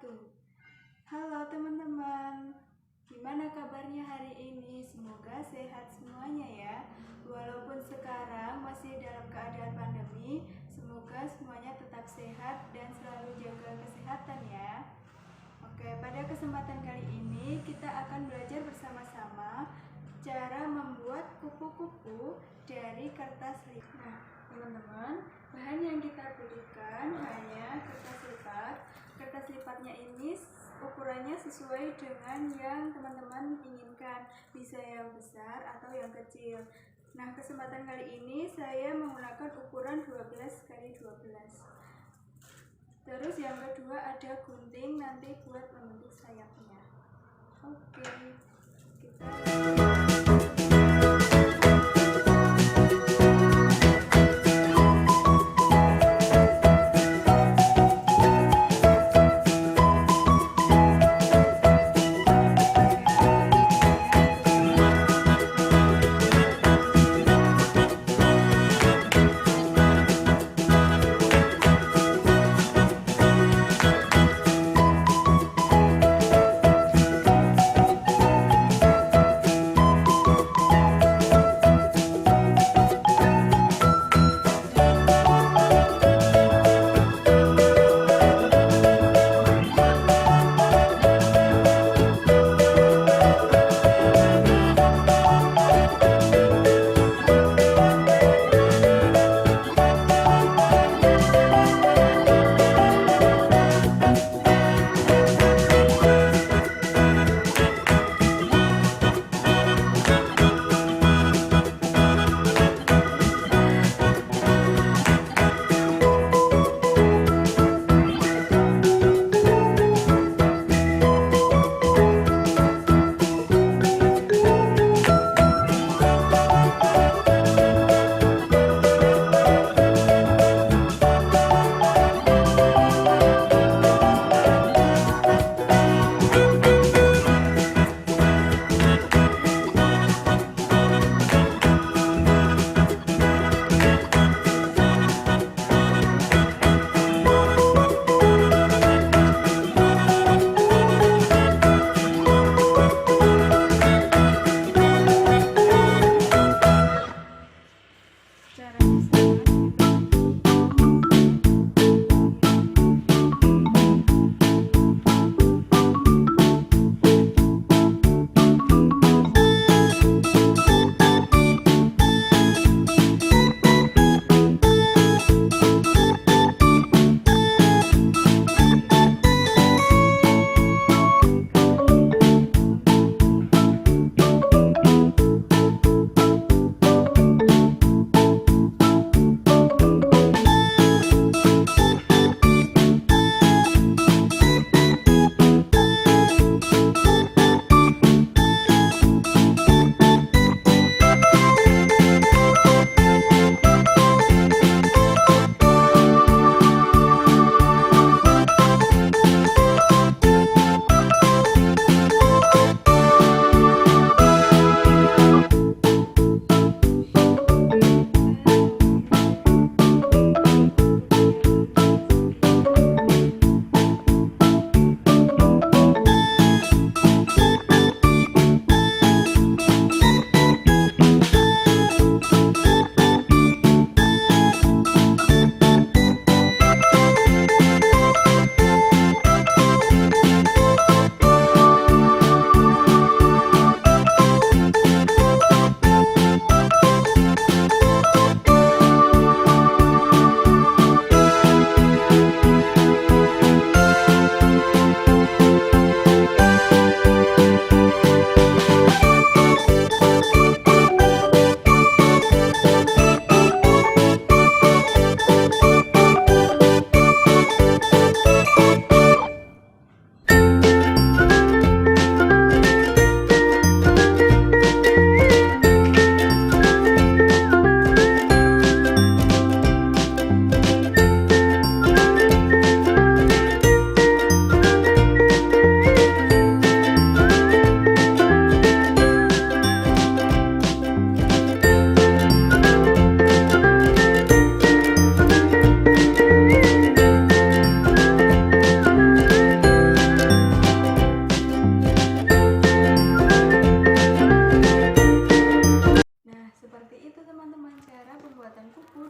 wabarakatuh. Halo teman-teman, gimana kabarnya hari ini? Semoga sehat semuanya ya. Walaupun sekarang masih dalam keadaan pandemi, semoga semuanya tetap sehat dan selalu jaga kesehatan ya. Oke, pada kesempatan kali ini kita akan belajar bersama-sama cara membuat kupu-kupu dari kertas lipat. Nah, teman-teman, bahan yang kita butuhkan hanya kertas lipat. Kertas lipatnya ini ukurannya sesuai dengan yang teman-teman inginkan, bisa yang besar atau yang kecil. Nah, kesempatan kali ini saya menggunakan ukuran 12x12. Terus yang kedua ada gunting nanti buat membentuk sayapnya. Oke, kita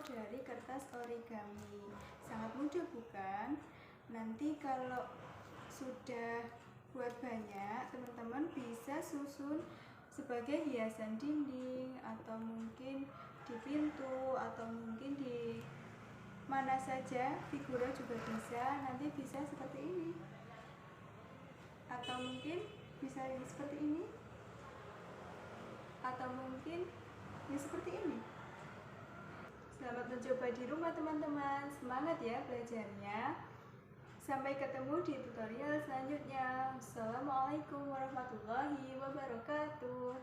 dari kertas origami. Sangat mudah bukan? Nanti kalau sudah buat banyak, teman-teman bisa susun sebagai hiasan dinding, atau mungkin di pintu, atau mungkin di mana saja, figura juga bisa. Nanti bisa seperti ini, atau mungkin bisa seperti ini, atau mungkin seperti ini. Selamat mencoba di rumah teman-teman. Semangat ya belajarnya. Sampai ketemu di tutorial selanjutnya. Assalamualaikum warahmatullahi wabarakatuh.